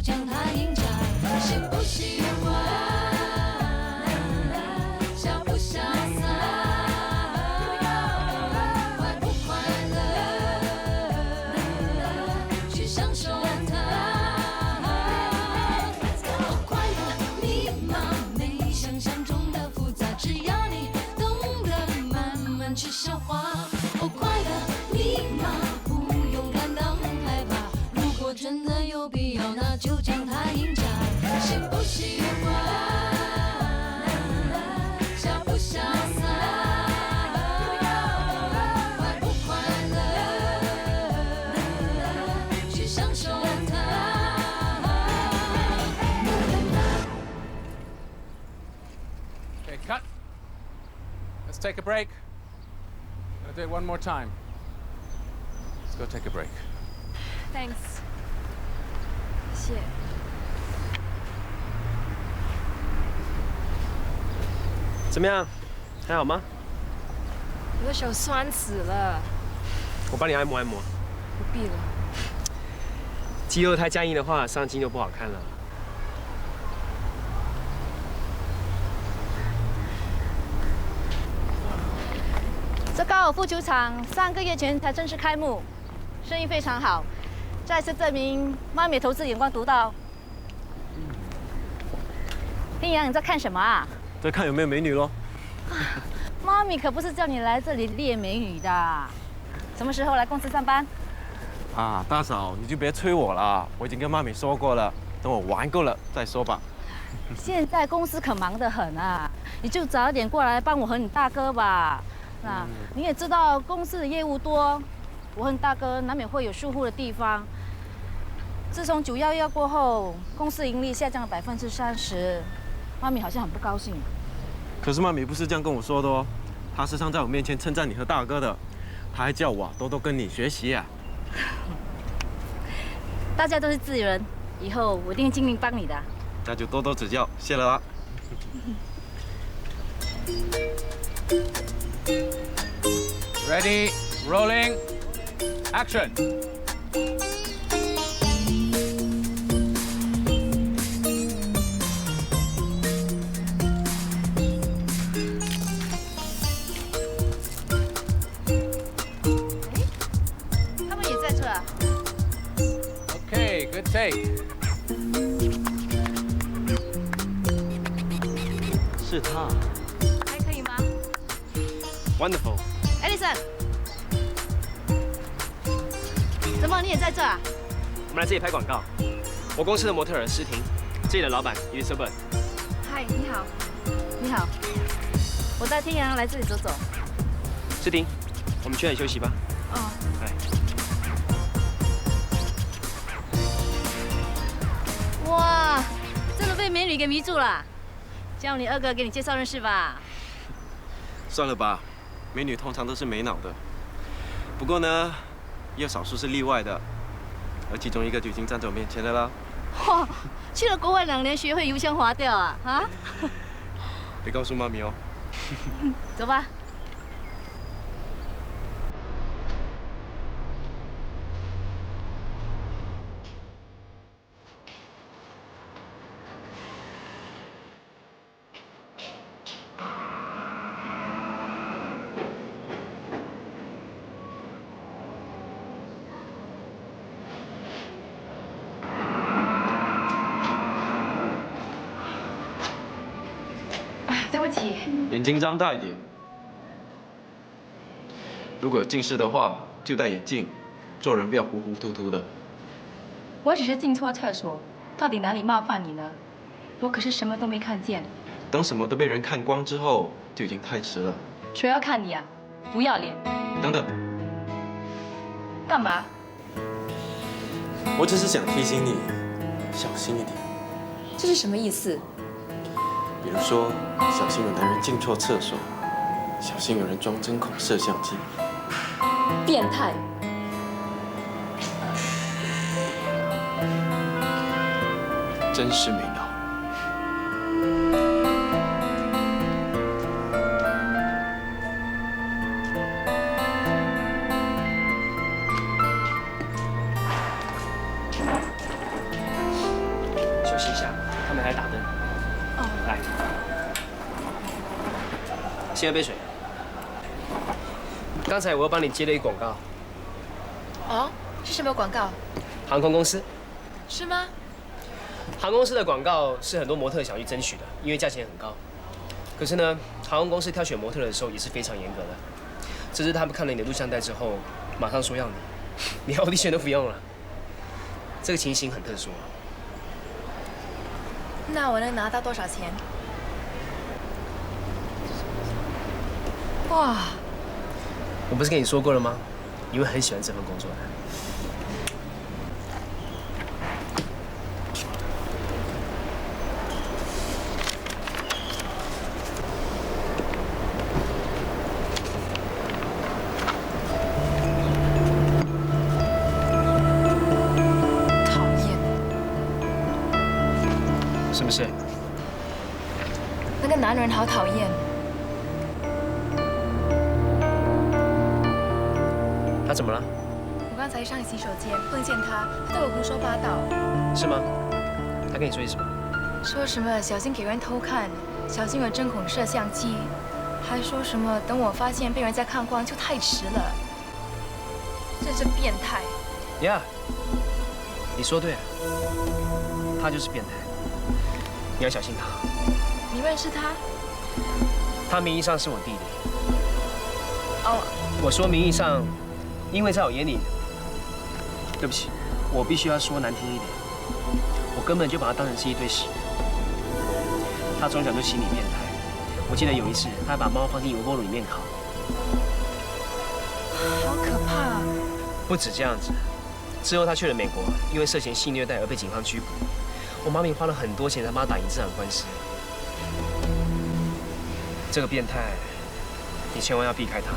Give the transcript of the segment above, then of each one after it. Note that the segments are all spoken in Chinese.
将它赢家。喜不喜欢，潇不潇洒，快不快乐，去享受它。快乐密码没想象中的复杂，只要你懂得慢慢去消化。快乐密码不用感到很害怕，如果真的有必要，那就将它赢家。喜不喜欢，潇不潇洒，快不快乐，去享受它。Okay, cut. Let's take a break. I'm gonna do it one more time. Let's go take a break. Thanks. 谢谢。怎么样？还好吗？我的手酸死了。我帮你按摩按摩。不必了。肌肉太僵硬的话，上镜就不好看了。这高尔夫球场3个月前才正式开幕，生意非常好，再次证明妈咪投资眼光独到。天阳，你在看什么啊？在看有没有美女咯。妈咪可不是叫你来这里猎美女的。什么时候来公司上班？啊，大嫂，你就别催我了，我已经跟妈咪说过了，等我玩够了再说吧。现在公司可忙得很啊，你就早点过来帮我和你大哥吧。那你也知道公司的业务多，我和你大哥难免会有疏忽的地方。自从911过后，公司盈利下降了30%，妈咪好像很不高兴。可是妈咪不是这样跟我说的哦，她时常在我面前称赞你和大哥的，她还叫我多多跟你学习啊。大家都是自人，以后我一定会尽力帮你的。那就多多指教，谢了啦。Ready, rolling, action. Okay, good take. 是他。还可以吗 Wonderful。Edison， 怎么你也在这啊？我们来这里拍广告。我公司的模特儿诗婷，这里的老板 Elizabeth。嗨，你好。你好。我带天阳来这里走走。诗婷，我们去那里休息吧。哦。来。哇，真的被美女给迷住了。叫你二哥给你介绍认识吧。算了吧，美女通常都是没脑的。不过呢，也有少数是例外的，而其中一个就已经站在我面前了啦。哇，去了国外2年，学会油腔滑调啊！啊？别告诉妈咪哦。走吧。对不起。眼睛张大一点。如果有近视的话，就戴眼镜，做人不要糊糊涂涂的。我只是进错厕所，到底哪里冒犯你了？我可是什么都没看见。等什么都被人看光之后，就已经太迟了。谁要看你啊？不要脸！等等，干嘛？我只是想提醒你，小心一点。这是什么意思？比如说，小心有男人进错厕所，小心有人装针孔摄像机。变态！真是没脑。他们还打灯。哦，来，先喝杯水。刚才我又帮你接了一个广告。哦，是什么广告？航空公司。是吗？航空公司的广告是很多模特想去争取的，因为价钱很高。可是呢，航空公司挑选模特的时候也是非常严格的。这次他们看了你的录像带之后，马上说要你，连 audition 都不用了。这个情形很特殊。那我能拿到多少钱？哇！我不是跟你说过了吗？你会很喜欢这份工作的。讨厌，是不是？那个男人好讨厌。他怎么了？我刚才上洗手间碰见他，他对我胡说八道，是吗？他跟你说些什么？说什么小心给人偷看，小心有针孔摄像机，还说什么等我发现被人在看光就太迟了，真是变态。呀，你说对了，他就是变态，你要小心他。你认识他？他名义上是我弟弟。哦，我说名义上。因为在我眼里，对不起，我必须要说难听一点，我根本就把他当成是一堆屎。他从小就心理变态，我记得有一次，他还把猫放进微波炉里面烤。好可怕！不止这样子，之后他去了美国，因为涉嫌性虐待而被警方拘捕。我妈咪花了很多钱才帮他打赢这场官司。这个变态，你千万要避开他。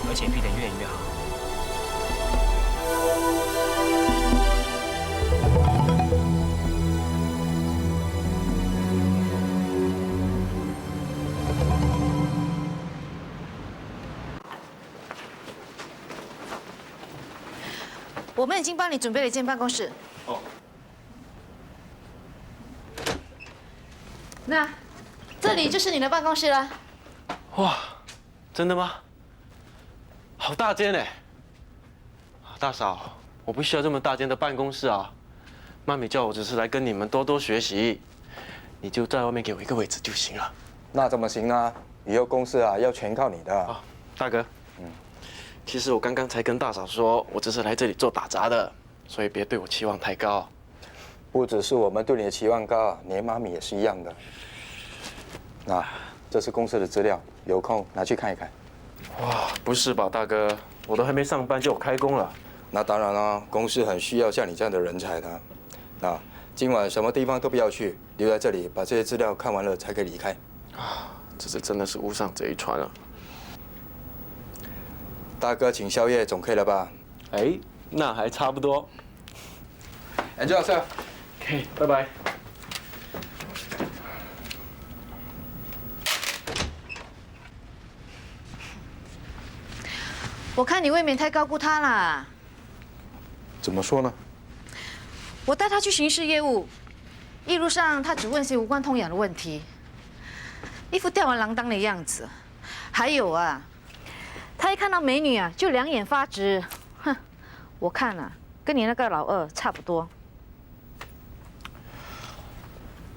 而且避得越远越好。我们已经帮你准备了一间办公室。哦。那，这里就是你的办公室了。哇，真的吗？好大间哎！大嫂，我不需要这么大间的办公室啊。妈咪叫我只是来跟你们多多学习，你就在外面给我一个位置就行了。那怎么行呢？以后公司啊要全靠你的。啊，大哥，其实我刚刚才跟大嫂说，我只是来这里做打杂的，所以别对我期望太高。不只是我们对你的期望高，你的妈咪也是一样的。那这是公司的资料，有空拿去看一看。哇，不是吧，大哥，我都还没上班就有开工了。那当然了，公司很需要像你这样的人才的。那今晚什么地方都不要去，留在这里把这些资料看完了才可以离开。啊，这次真的是误上贼船了。大哥请宵夜总可以了吧？哎，那还差不多。Enjoy yourself。OK， 拜拜。我看你未免太高估他了。怎么说呢？我带他去巡视业务，一路上他只问些无关痛痒的问题，一副吊儿郎当的样子。还有啊，他一看到美女啊就两眼发直，哼，我看啊跟你那个老二差不多。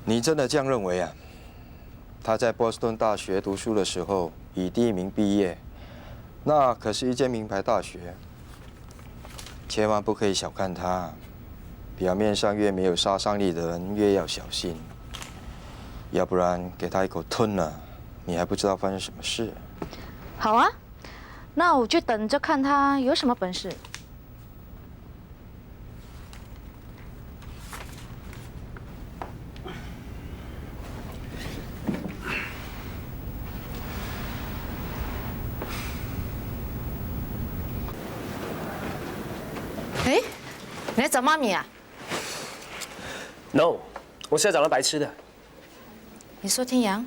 你真的这样认为啊？他在波士顿大学读书的时候以第1名毕业。那可是一间名牌大学，千万不可以小看它。表面上越没有杀伤力的人，越要小心，要不然给他一口吞了，你还不知道发生什么事。好啊，那我就等着看他有什么本事。哎，你来找妈咪啊 ？No， 我是来找那白痴的。你说天阳？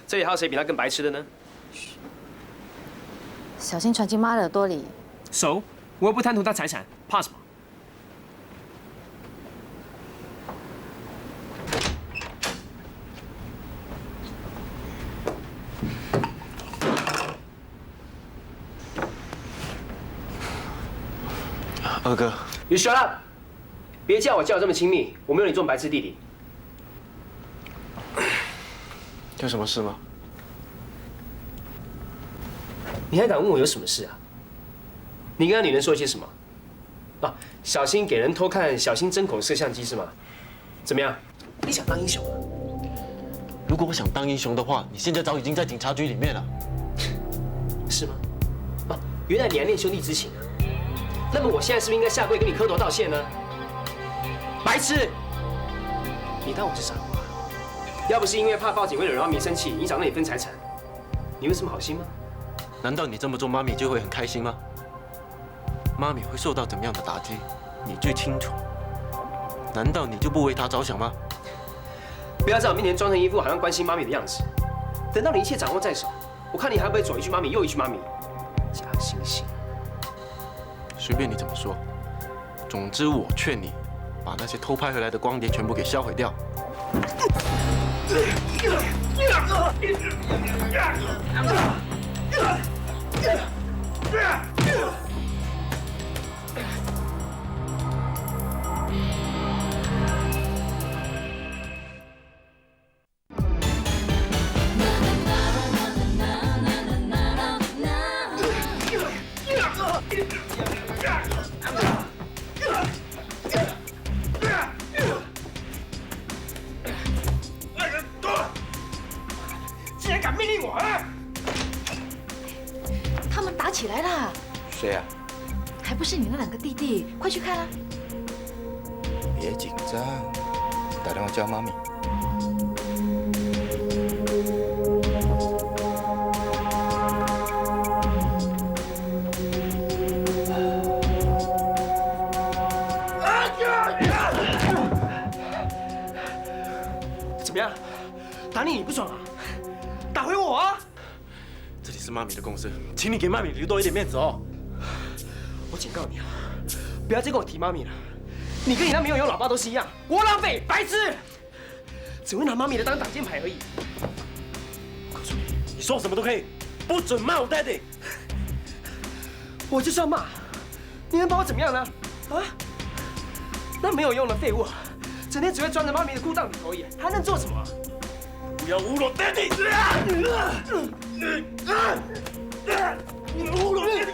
这里还有谁比他更白痴的呢？小心传进妈的耳朵里。熟，我又不贪图他财产，怕什么？二哥， You shut up！ 别叫我这么亲密，我没有你这种白痴弟弟。有什么事吗？你还敢问我有什么事啊？你跟那女人说些什么？啊，小心给人偷看，小心针孔摄像机是吗？怎么样？你想当英雄啊？如果我想当英雄的话，你现在早已经在警察局里面了。是吗？啊，原来你还念兄弟之情啊？那么我现在是不是应该下跪跟你磕头道歉呢？白痴！你当我是傻瓜？要不是因为怕报警会惹妈咪生气，影响到你分财产，你会这么好心吗？难道你这么做，妈咪就会很开心吗？妈咪会受到怎么样的打击，你最清楚。难道你就不为她着想吗？不要在我面前装成一副好像关心妈咪的样子。等到你一切掌握在手，我看你还会不会左一句妈咪右一句妈咪？假惺惺。随便你怎么说，总之我劝你，把那些偷拍回来的光碟全部给销毁掉。竟然敢命令我啊！他们打起来了，谁啊？还不是你那两个弟弟，快去看啊！别紧张，打电话叫妈咪。怎么样？打你不爽啊？打回我啊！这里是妈咪的公司，请你给妈咪留多一点面子哦。我警告你啊，不要再跟我提妈咪了。你跟你那没有老爸都是一样，窝囊废、白痴，只会拿妈咪的当挡箭牌而已。我告诉你，你说什么都可以，不准骂我 daddy。我就是要骂，你能把我怎么样呢？啊？那没有用的废物，整天只会钻着妈咪的裤裆里头而已，还能做什么？不要侮辱 daddy！ 你侮辱 daddy！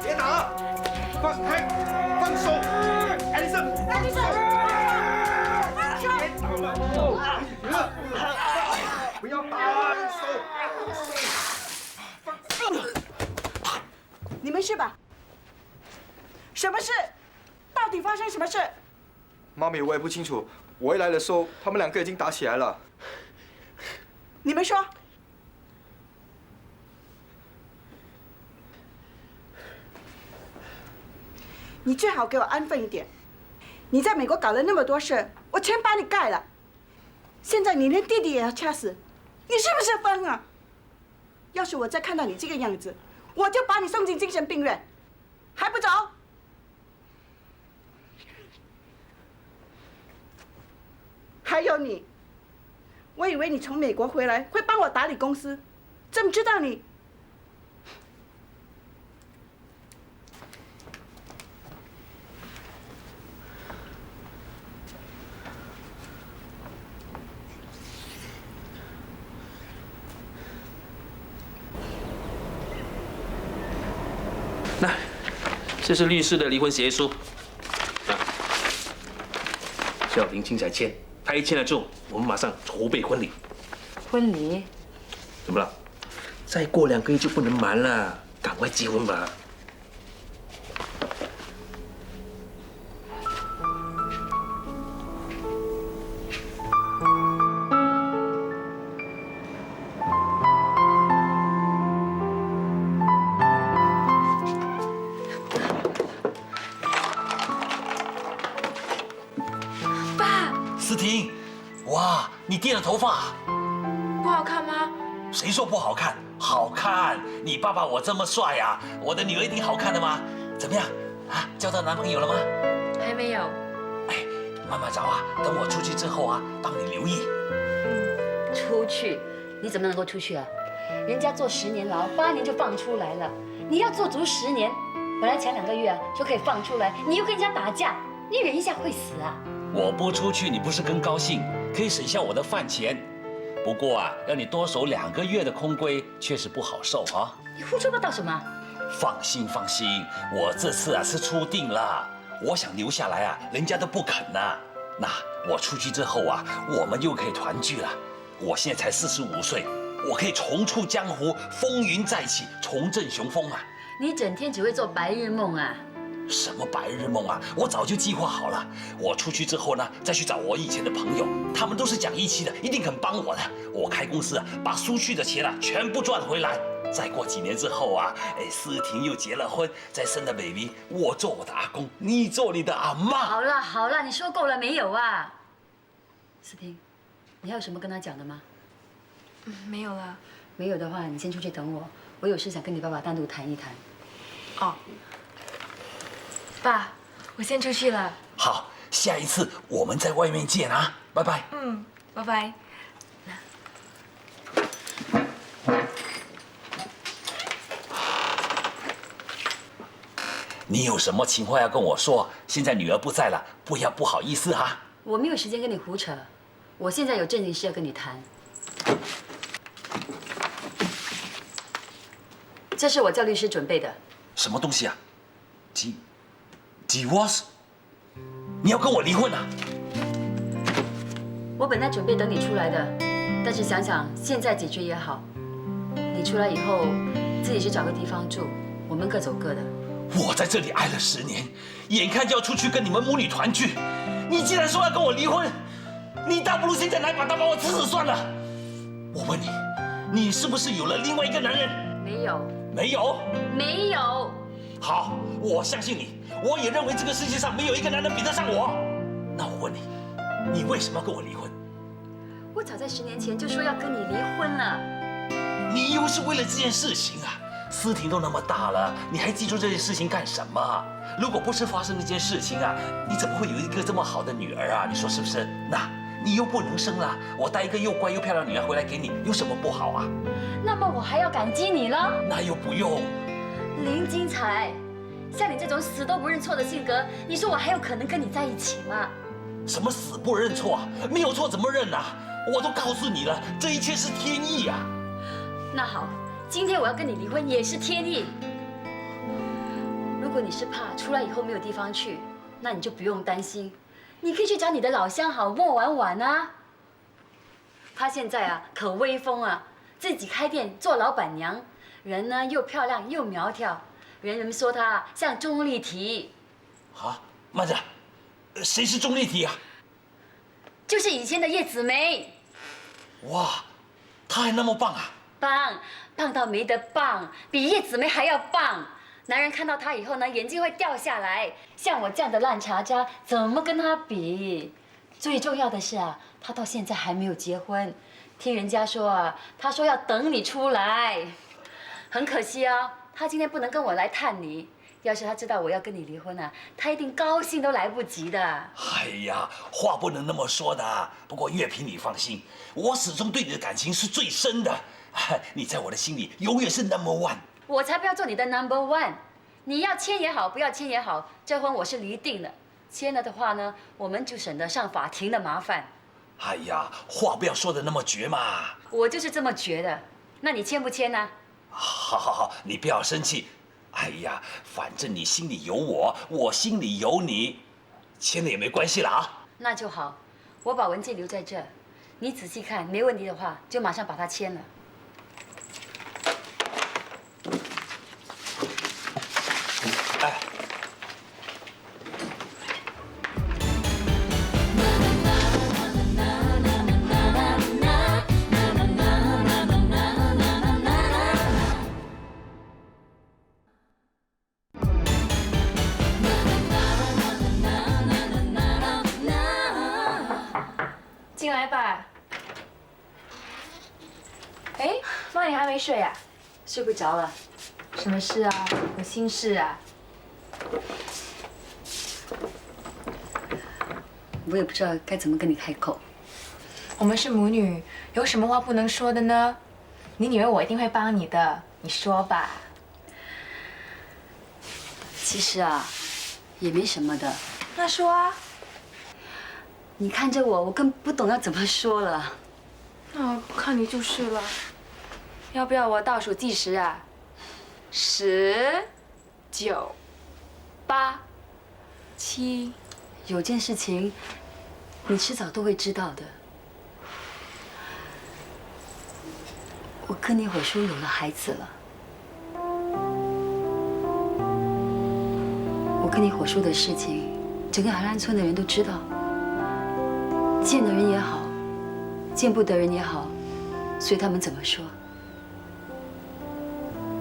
别打了，放开，放手，爱丽丝，爱丽丝，别打了，不要打，手。你没事吧？什么事？到底发生什么事？妈咪，我也不清楚。我一来的时候，他们两个已经打起来了。你们说。你最好给我安分一点。你在美国搞了那么多事，我全把你盖了。现在你连弟弟也要掐死，你是不是疯啊？要是我再看到你这个样子，我就把你送进精神病院，还不走？还有你，我以为你从美国回来会帮我打理公司，怎么知道你？那，这是律师的离婚协议书，叫林青才签。他一签了之后，我们马上筹备婚礼。婚礼？怎么了？再过2个月就不能瞒了，赶快结婚吧。思婷，哇，你电了头发，不好看吗？谁说不好看？好看！你爸爸我这么帅啊，我的女儿一定好看的吗？怎么样啊？交到男朋友了吗？还没有。哎，慢慢找啊，等我出去之后啊，帮你留意。出去？你怎么能够出去啊？人家坐10年牢，8年就放出来了，你要坐足10年。本来前2个月啊就可以放出来，你又跟人家打架，你忍一下会死啊！我不出去，你不是更高兴？可以省下我的饭钱。不过啊，让你多守2个月的空闺，确实不好受啊。你胡说八道什么？放心，我这次啊是出定了。我想留下来啊，人家都不肯呐。那我出去之后啊，我们又可以团聚了。我现在才45岁，我可以重出江湖，风云再起，重振雄风啊！你整天只会做白日梦啊！什么白日梦啊！我早就计划好了。我出去之后呢，再去找我以前的朋友，他们都是讲义气的，一定肯帮我的。我开公司啊，把输去的钱啊全部赚回来。再过几年之后啊，思婷又结了婚，再生了 baby， 我做我的阿公，你做你的阿妈。好了，你说够了没有啊？思婷，你还有什么跟他讲的吗？没有了。没有的话，你先出去等我，我有事想跟你爸爸单独谈一谈。哦。爸，我先出去了。好，下一次我们在外面见啊，拜拜。拜拜。你有什么情话要跟我说？现在女儿不在了，不要不好意思哈。我没有时间跟你胡扯，我现在有正经事要跟你谈。这是我叫律师准备的。什么东西啊？divorce？ 你要跟我离婚啊？我本来准备等你出来的，但是想想现在解决也好。你出来以后，自己去找个地方住，我们各走各的。我在这里挨了10年，眼看就要出去跟你们母女团聚，你竟然说要跟我离婚，你倒不如现在拿把刀把我刺死算了。我问你，你是不是有了另外一个男人？没有。没有？没有。好，我相信你，我也认为这个世界上没有一个男人比得上我。那我问你，你为什么要跟我离婚？我早在10年前就说要跟你离婚了。你又是为了这件事情啊？思婷都那么大了，你还记住这件事情干什么？如果不是发生这件事情啊，你怎么会有一个这么好的女儿啊？你说是不是？那你又不能生了，我带一个又乖又漂亮的女儿回来给你，有什么不好啊？那么我还要感激你了？那又不用。林金彩，像你这种死都不认错的性格，你说我还有可能跟你在一起吗？什么死不认错啊？没有错怎么认啊？我都告诉你了，这一切是天意啊。那好。今天我要跟你离婚也是天意。如果你是怕出来以后没有地方去，那你就不用担心，你可以去找你的老相好莫婉婉啊。她现在啊可威风啊，自己开店做老板娘，人呢又漂亮又苗条，人们说她像钟丽缇。啊，慢着，谁是钟丽缇啊？就是以前的叶子楣。哇，她还那么棒啊！棒到没得棒，比叶子楣还要棒。男人看到她以后呢，眼睛会掉下来。像我这样的烂茶渣，怎么跟她比？最重要的是啊，她到现在还没有结婚。听人家说啊，她说要等你出来。很可惜啊，她今天不能跟我来探你。要是她知道我要跟你离婚啊，她一定高兴都来不及的。哎呀，话不能那么说的。不过月平，你放心，我始终对你的感情是最深的。你在我的心里永远是 No.1。我才不要做你的 No.1。你要签也好，不要签也好，这婚我是离定了。签了的话呢，我们就省得上法庭的麻烦。哎呀，话不要说的那么绝嘛。我就是这么觉得。那你签不签呢？好，你不要生气。哎呀，反正你心里有我，我心里有你，签了也没关系了啊。那就好，我把文件留在这，你仔细看，没问题的话，就马上把它签了。哎。进来吧。哎，妈，你还没睡啊？睡不着了。什么事啊？有心事啊？我也不知道该怎么跟你开口。我们是母女，有什么话不能说的呢？你以为我一定会帮你的？你说吧。其实啊，也没什么的。那说啊。你看着我，我更不懂要怎么说了。那我不看你就是了。要不要我倒数计时啊？10、9、8、7。有件事情，你迟早都会知道的。我跟你火叔有了孩子了。我跟你火叔的事情，整个海岸村的人都知道。见的人也好，见不得人也好，随他们怎么说。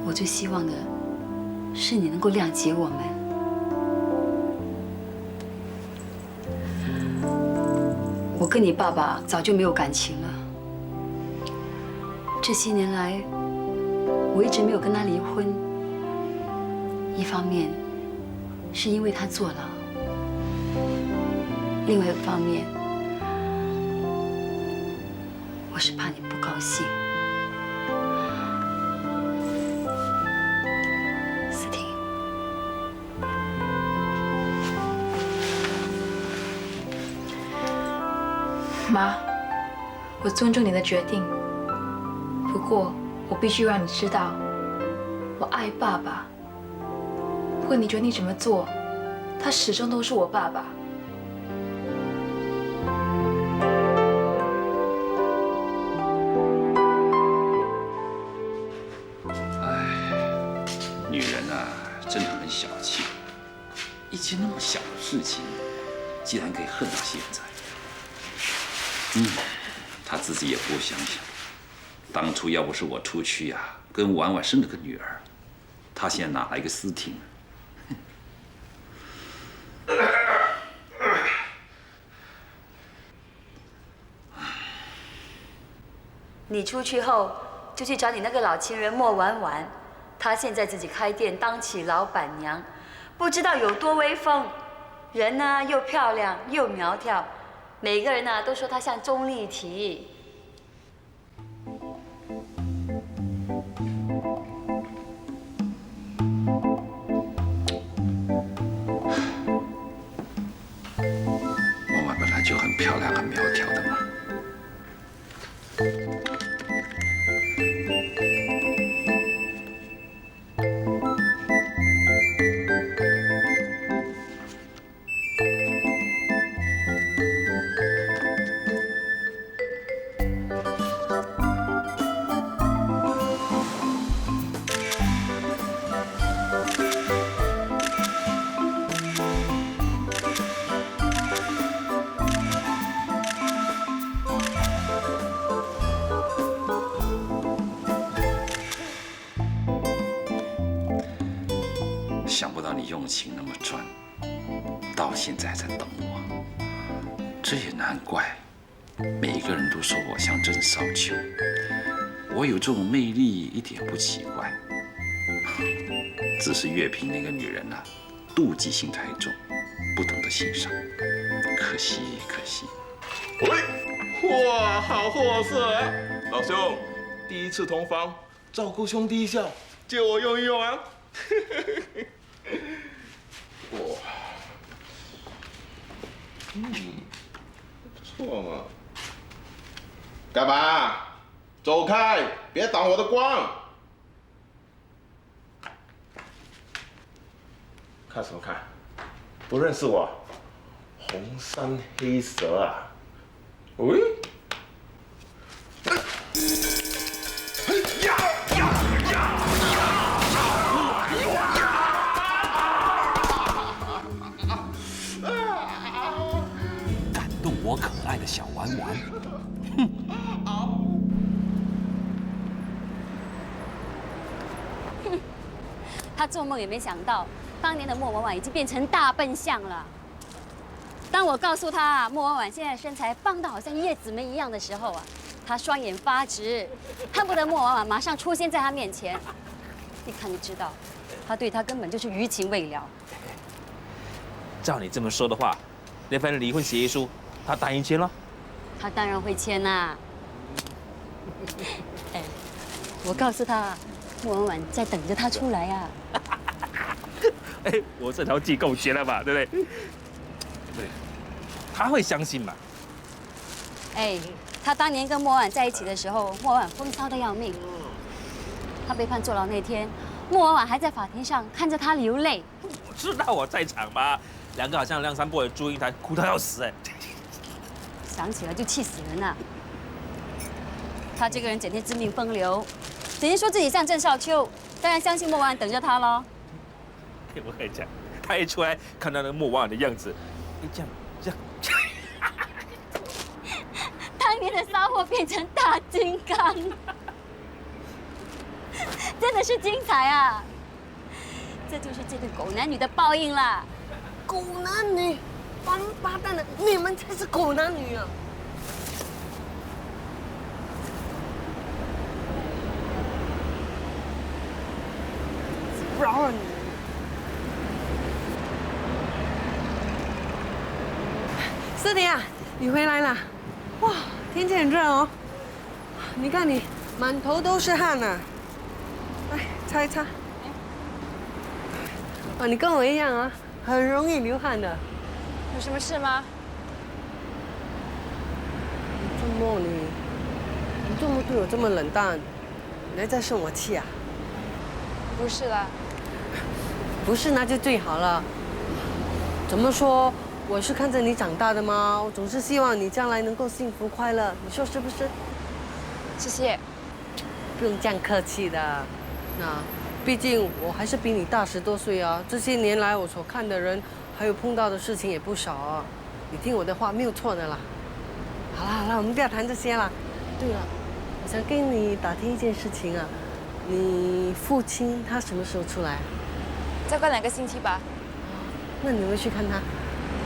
我最希望的是你能够谅解我们。我跟你爸爸早就没有感情了。这些年来，我一直没有跟他离婚。一方面是因为他坐牢，另外一个方面，我是怕你不高兴。思婷，妈，我尊重你的决定。不过，我必须让你知道，我爱爸爸。不管你决定怎么做，他始终都是我爸爸。女人啊，真的很小气。一件那么小的事情，竟然可以恨到现在。她自己也不想想。当初要不是我出去呀，跟婉婉生了个女儿，她现在哪来个思婷？你出去后就去找你那个老情人莫婉婉，她现在自己开店当起老板娘，不知道有多威风。人呢又漂亮又苗条，每个人呢都说她像钟丽缇。婉婉本来就很漂亮、很苗条的嘛。想不到你用情那么专，到现在才等我。这也难怪，每个人都说我像郑少秋。我有这种魅力一点不奇怪，只是月平那个女人啊，妒忌心太重，不懂得欣赏，可惜可惜。喂，哇，好货色啊！老兄，第一次同房，照顾兄弟一下，借我用一用啊！哇，不错嘛。干嘛？走开，别挡我的光！看什么看？不认识我？红山黑蛇啊！喂？感动我可爱的小丸丸，他做梦也没想到，当年的莫婉婉已经变成大笨象了。当我告诉他莫婉婉现在身材棒到好像叶子梅一样的时候啊，他双眼发直，恨不得莫婉婉马上出现在他面前。一看就知道，他对他根本就是余情未了。照你这么说的话，那份离婚协议书他答应签了。他当然会签啦。哎，我告诉他，莫文婉在等着他出来啊。哎，我这条计够绝了吧，对不对？对，他会相信嘛？哎，他当年跟莫文婉在一起的时候，莫文婉风骚的要命。他被判坐牢那天，莫文婉还在法庭上看着他流泪。我知道我在场嘛，两个好像梁山伯与祝英台，哭到要死哎。想起来就气死人了。他这个人整天自命风流，整天说自己像郑少秋，当然相信莫文婉等着他喽。我跟你讲，他一出来看到那莫文婉的样子，这样。当年的骚货变成大金刚，真的是精彩啊！这就是这对狗男女的报应啦。狗男女，王八蛋的，你们才是狗男女啊！饶了你！思婷啊，你回来了！哇，天气很热哦。你看你满头都是汗呐、来擦一擦。啊，你跟我一样啊，很容易流汗的。有什么事吗？周末你这么对我这么冷淡，你还在生我气啊？不是啦，不是那就最好了。怎么说？我是看着你长大的嘛，我总是希望你将来能够幸福快乐，你说是不是？谢谢。不用这样客气的。那毕竟我还是比你大10多岁啊，这些年来我所看的人，还有碰到的事情也不少啊。你听我的话没有错的啦。好啦好啦，我们不要谈这些啦。对了，我想跟你打听一件事情啊，你父亲他什么时候出来？再过2个星期吧。那你会去看他？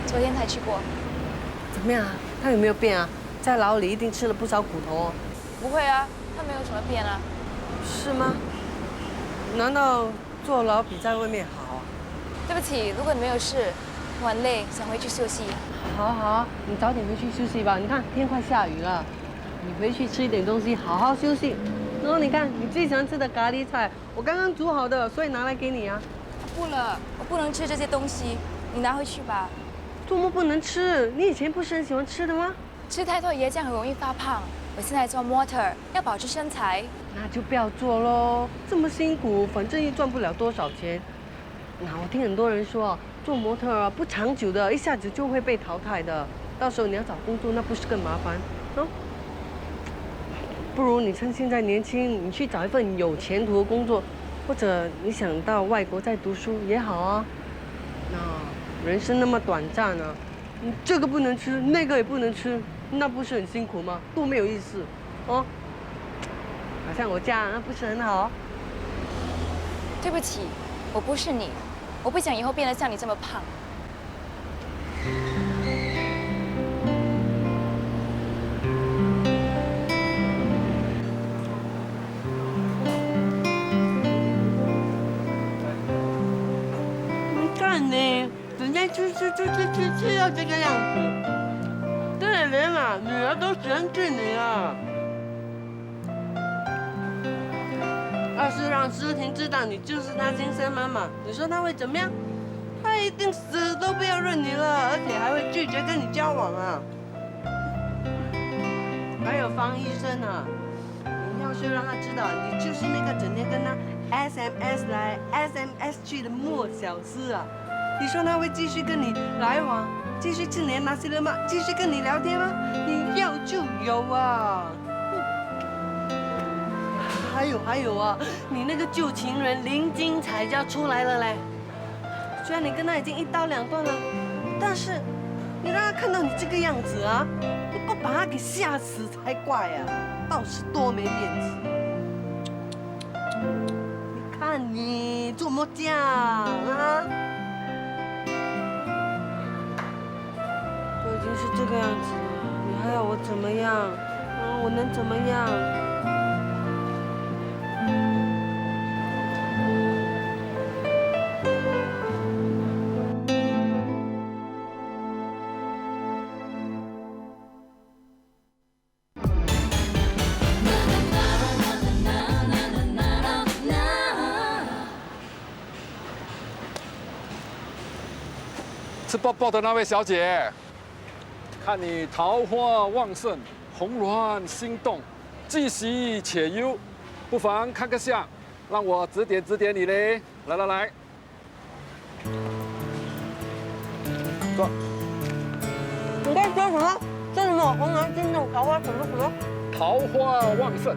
昨天才去过。怎么样啊？他有没有变啊？在牢里一定吃了不少苦头哦。不会啊，他没有什么变啊。是吗？难道坐牢比在外面好啊？对不起，如果你没有事，我很累，想回去休息。好好，你早点回去休息吧。你看天快下雨了，你回去吃一点东西，好好休息。然后你看你最喜欢吃的咖喱菜，我刚刚煮好的，所以拿来给你啊。不了，我不能吃这些东西，你拿回去吧。周末不能吃，你以前不是很喜欢吃的吗？吃太多椰浆很容易发胖。我现在做模特，要保持身材。那就不要做喽，这么辛苦，反正也赚不了多少钱。那我听很多人说，做模特啊不长久的，一下子就会被淘汰的。到时候你要找工作，那不是更麻烦？哦，不如你趁现在年轻，你去找一份有前途的工作，或者你想到外国再读书也好啊。那人生那么短暂啊，你这个不能吃，那个也不能吃，那不是很辛苦吗？多没有意思，哦。好像我这样，那不是很好？对不起，我不是你，我不想以后变得像你这么胖。你看你，整天吃到这个样子，对了，连啊，女儿都嫌弃你了。要是让诗婷知道你就是她亲生妈妈，你说她会怎么样？她一定死都不要认你了，而且还会拒绝跟你交往啊！还有方医生啊，你要是让他知道你就是那个整天跟他 SMS 来 SMS 去的莫小思啊，你说他会继续跟你来往，继续吃年拿西了吗？继续跟你聊天吗？你要就有啊！还有啊，你那个旧情人林金彩就要出来了嘞。虽然你跟他已经一刀两断了，但是你让他看到你这个样子啊，你不把他给吓死才怪啊！倒是多没面子。你看你怎么这样啊？都已经是这个样子了，你还要我怎么样？我能怎么样？吃抱抱的那位小姐，看你桃花旺盛，红鸾心动，既喜且忧，不妨看个相，让我指点指点你嘞。来来来，坐。你在说什么？说什么红鸾心动，桃花什么什么？桃花旺盛。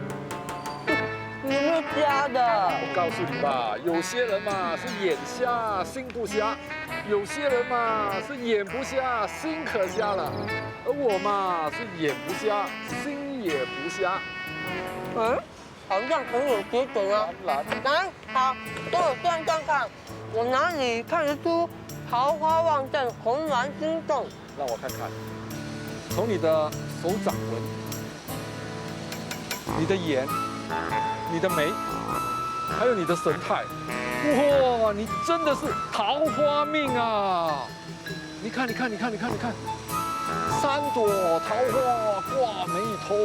有没有加的？我告诉你吧，有些人嘛是眼瞎心不瞎，有些人嘛是眼不瞎心可瞎了，而我嘛是眼不瞎心也不瞎。好像很有水准啊！来，好，等我算算看，我哪里看得出桃花旺盛、红鸾心动？让我看看，从你的手掌纹、你的眼、你的眉，还有你的神态，哇，你真的是桃花命啊！你看，你看，你看，你看，你看，3朵桃花挂眉头，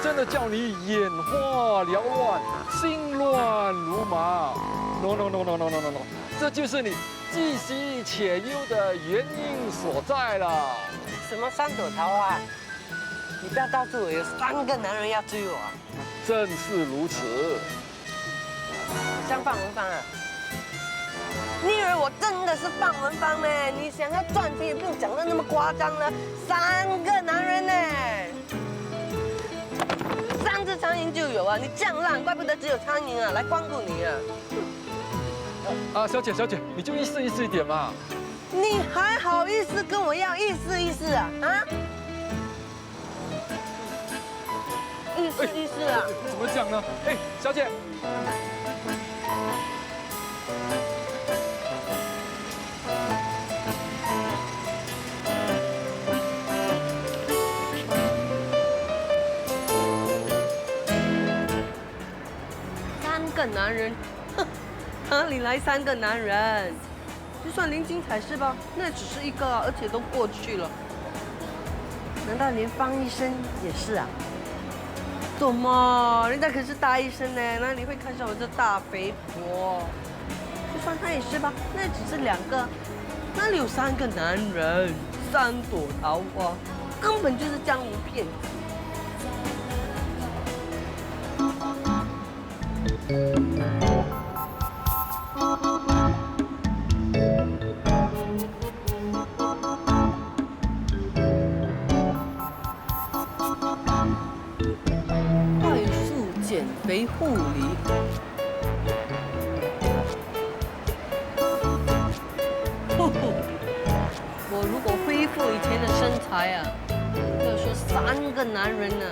真的叫你眼花缭乱，心乱如麻。No no no no no no no no， 这就是你既喜且忧的原因所在了。什么3朵桃花？你不要告诉我有3个男人要追我啊！正是如此。像范文芳啊？你以为我真的是范文芳呢？你想要赚钱也不用讲的那么夸张了，3个男人呢，3只苍蝇就有啊！你这样烂，怪不得只有苍蝇啊来光顾你啊！小姐，你就意思意思一点嘛。你还好意思跟我要意思意思啊？啊？意思意思啊？怎么讲呢？哎，小姐。3个男人，哼，哪里来3个男人？就算林金彩是吧？那只是一个啊，而且都过去了。难道连方医生也是啊？怎么？人家可是大医生呢，哪里会看上我这大肥婆？就算他也是吧，那只是2个，哪里有3个男人？3朵桃花，根本就是江湖骗子。快速减肥护理。我如果恢复以前的身材啊，要说3个男人呢，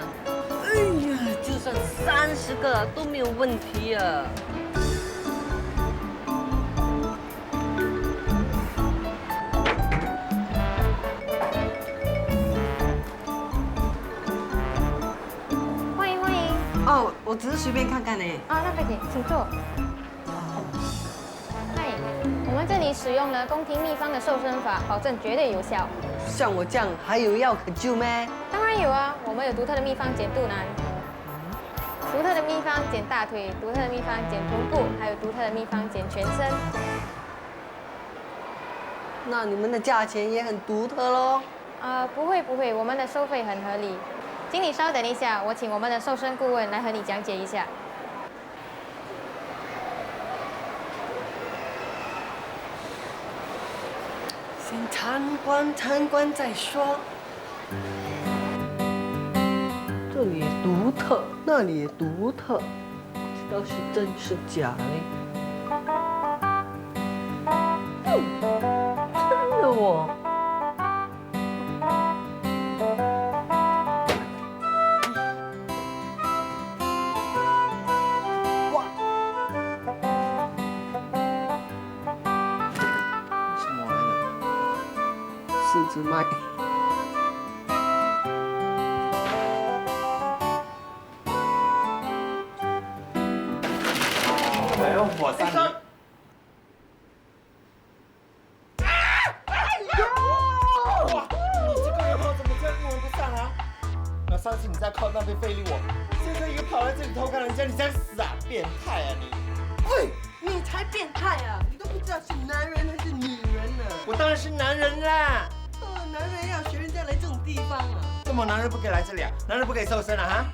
哎呀，就算30个都没有问题啊。欢迎欢迎。哦，我只是随便看看呢。啊，那可以，请坐。嗨，我们这里使用了宫廷秘方的瘦身法，保证绝对有效。像我这样还有药可救咩？当然有啊，我们有独特的秘方减肚腩，独特的秘方减大腿，独特的秘方减臀部，还有独特的秘方减全身。那你们的价钱也很独特喽？不会不会，我们的收费很合理。请你稍等一下，我请我们的瘦身顾问来和你讲解一下。先参观再说。这里也独特，那里也独特，不知道是真是假嘞。真的哦。哇！什么玩意儿？4只麦。哎呦，我三你。哇，你这个人怎么这样用不上啊？那上次你在靠那边非礼我，现在又跑来这里偷看人家，你想死啊？变态啊你！喂，你才变态啊！你都不知道是男人还是女人呢？我当然是男人啦。男人要学人家来这种地方啊。怎么男人不可以来这里啊？男人不可以瘦身啊？哈？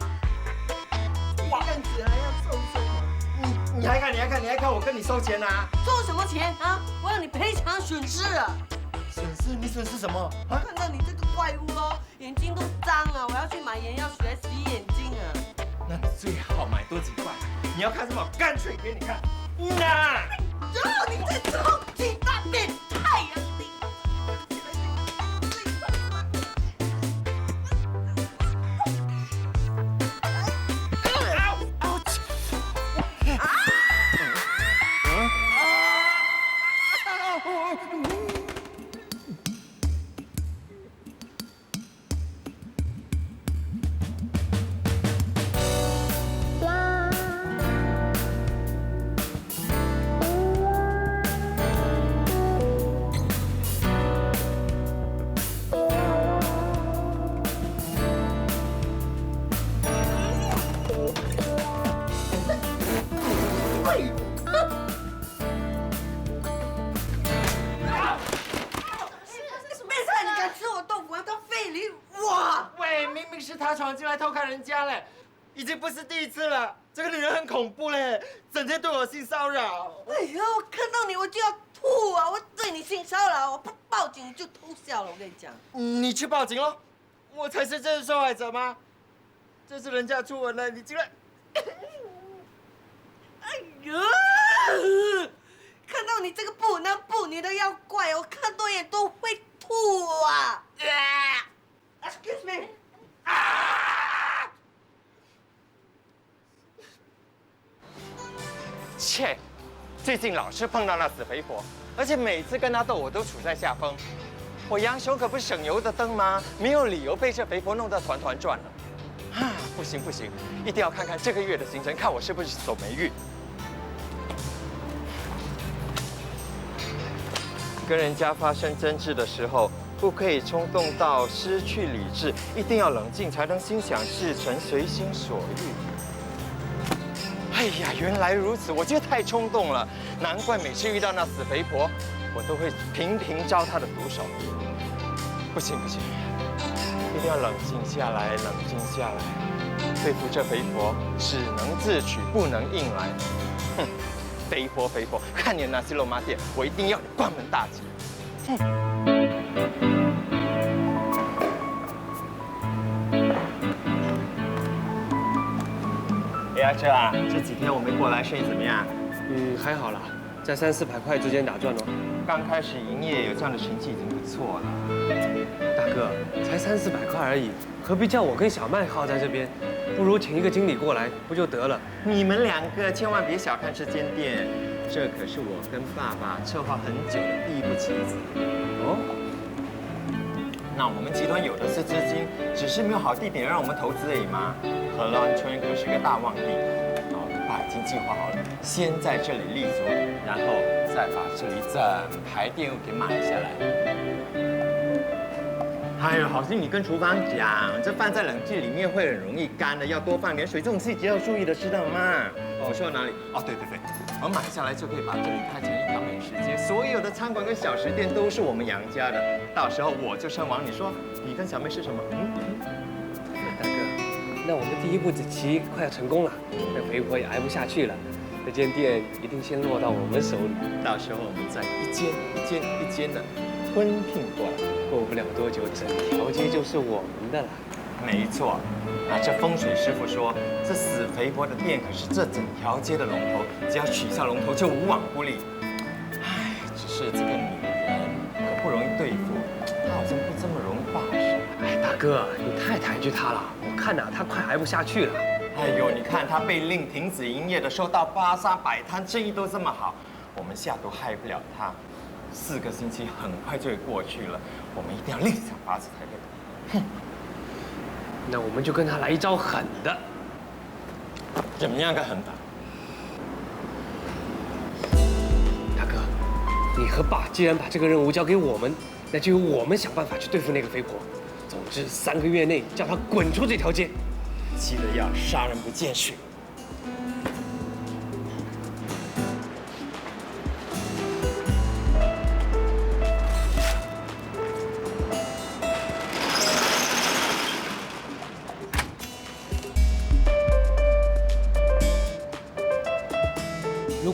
哇，这样子还要瘦身啊？你还看我跟你收钱啊？收什么钱啊？我让你赔偿损失啊！损失？你损失什么？啊？看到你这个怪物咯，眼睛都脏了，我要去买眼药水来洗眼睛啊。那你最好买多几块。你要看什么？干脆给你看。那，你这超级大变态呀！他闯进来偷看人家嘞，已经不是第一次了。这个女人很恐怖嘞，整天对我性骚扰。哎呀，我看到你我就要吐啊！我对你性骚扰，我不报警你就偷笑了。我跟你讲，你去报警咯，我才是真的受害者吗？这是人家初吻了，你竟然……哎呀！看到你这个不男不女的妖怪，我看多眼都会吐啊 ！Excuse me。切，最近老是碰到那死肥婆，而且每次跟她斗，我都处在下风。我杨雄可不是省油的灯吗？没有理由被这肥婆弄得团团转了。啊，不行不行，一定要看看这个月的行程，看我是不是走霉运。跟人家发生争执的时候，不可以冲动到失去理智，一定要冷静，才能心想事成，随心所欲。哎呀，原来如此，我觉得太冲动了，难怪每次遇到那死肥婆，我都会频频招她的毒手。不行不行，一定要冷静下来，冷静下来，对付这肥婆只能自取，不能硬来。哼！肥婆肥婆，看你那些肉麻店，我一定要你关门大吉！哼！哎呀，这啊，这几天我们过来生意怎么样？还好啦，在300-400块之间打转哦。刚开始营业有这样的成绩已经不错了。大哥，才300-400块而已，何必叫我跟小麦耗在这边？不如请一个经理过来不就得了？你们两个千万别小看这间店，这可是我跟爸爸策划很久的第一步棋子。哦，那我们集团有的是资金，只是没有好地点让我们投资而已嘛。河湾村可是个大旺地，爸已经计划好了，先在这里立足，然后再把这里整排店给买下来。哎呦，好心你跟厨房讲，这饭在冷气里面会很容易干的，要多放点水，这种细节要注意的，知道吗？我说到哪里？哦，对，我买下来就可以把这里开成一条美食街，所有的餐馆跟小食店都是我们杨家的，到时候我就称王。你说，你跟小妹是什么？大哥，那我们第一步棋快要成功了，那肥婆也挨不下去了，这间店一定先落到我们手里，到时候我们再一间一间的吞并过来。过不了多久，整条街就是我们的了。没错，啊，这风水师傅说，这死肥婆的店可是这整条街的龙头，只要取下龙头就无往不利。唉，只是这个女人可不容易对付，她好像不这么容易罢手。哎，大哥，你太抬举她了，我看她快挨不下去了。哎呦，你看她被令停止营业的时候，到巴沙摆摊，生意都这么好，我们下毒害不了她。4个星期很快就会过去了，我们一定要另想法子才对。哼，那我们就跟他来一招狠的。怎么样个狠法？大哥，你和爸既然把这个任务交给我们，那就由我们想办法去对付那个肥婆。总之3个月内叫她滚出这条街，记得要杀人不见血。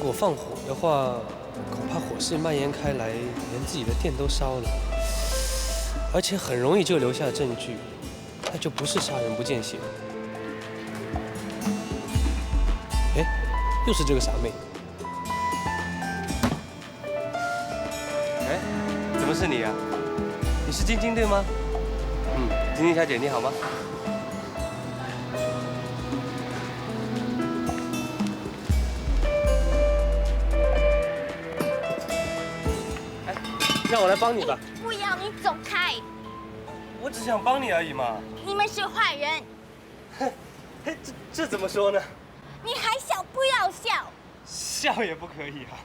果放火的话，恐怕火势蔓延开来，连自己的店都烧了，而且很容易就留下证据，那就不是杀人不见血。哎，又是这个傻妹。哎，怎么是你啊？你是晶晶对吗？晶晶小姐你好吗？让我来帮你吧。不要，你走开！我只想帮你而已嘛。你们是坏人。嘿，这怎么说呢？你还小，不要笑。笑也不可以啊。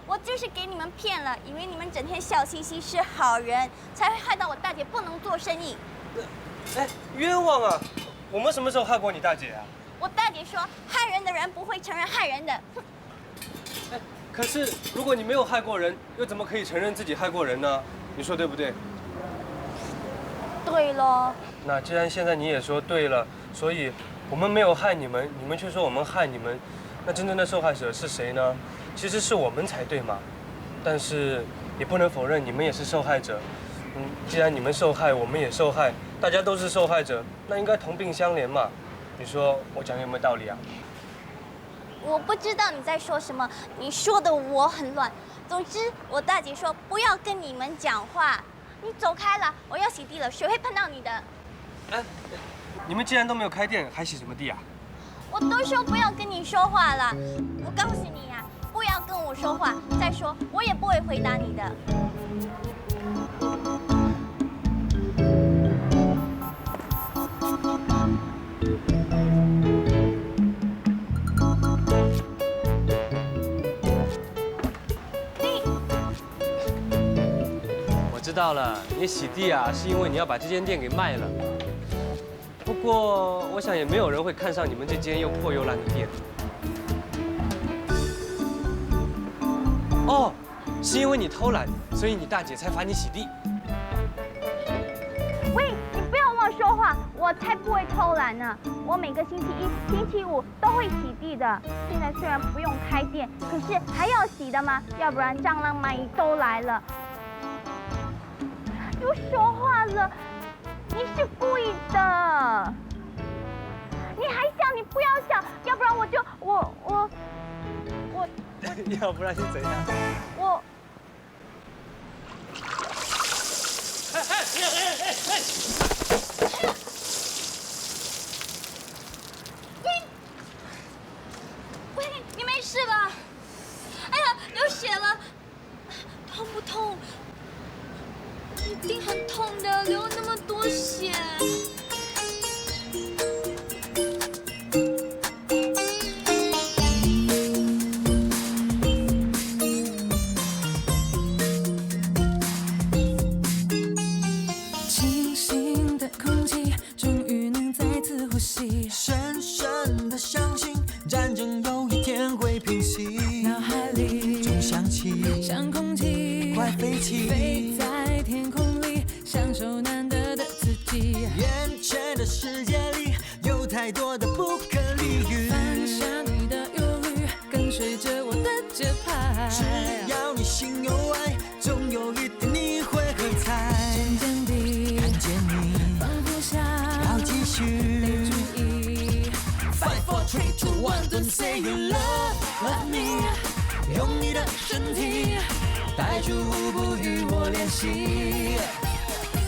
我就是给你们骗了，以为你们整天笑嘻嘻是好人，才会害到我大姐不能做生意。哎，冤枉啊！我们什么时候害过你大姐啊？我大姐说，害人的人不会承认害人的。哎，可是如果你没有害过人，又怎么可以承认自己害过人呢？你说对不对？对咯。那既然现在你也说对了，所以我们没有害你们，你们却说我们害你们，那真正的受害者是谁呢？其实是我们才对嘛。但是也不能否认你们也是受害者。既然你们受害，我们也受害，大家都是受害者，那应该同病相怜嘛。你说我讲有没有道理啊？我不知道你在说什么，你说的我很乱。总之，我大姐说不要跟你们讲话，你走开了，我要洗地了，水会喷到你的。哎，你们既然都没有开店，还洗什么地啊？我都说不要跟你说话了，我告诉你呀，不要跟我说话。再说，我也不会回答你的。我知道了，你洗地啊，是因为你要把这间店给卖了。不过，我想也没有人会看上你们这间又破又烂的店。哦，是因为你偷懒，所以你大姐才罚你洗地。喂，你不要乱说话，我才不会偷懒呢。我每个星期一、星期五都会洗地的。现在虽然不用开店，可是还要洗的嘛，要不然蟑螂、蚂蚁都来了。又说话了，你是故意的。你还笑？你不要笑，要不然我就要不然是怎样？我。喂，你没事吧？哎呀，流血了，痛不痛？一定很痛的，流那么多血。深深的相信，战争有一天会平息。脑海里总响起，像空气快飞起，飞在天空里，享受难得的刺激。眼前的世界里有太多的不可理喻，放下你的忧虑，跟随着我的节拍。只要你心有爱，总有一天你会喝彩。渐渐地看见你，放不下，要继续。5, 4, 3, 2, 1, don't say you love me。用你的身体带出舞步与我练习。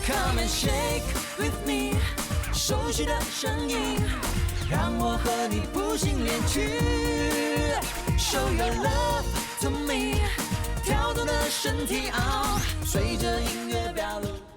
Come and shake with me， 熟悉的声音让我和你步行连曲。Show your love to me， 跳动的身体随着音乐表露。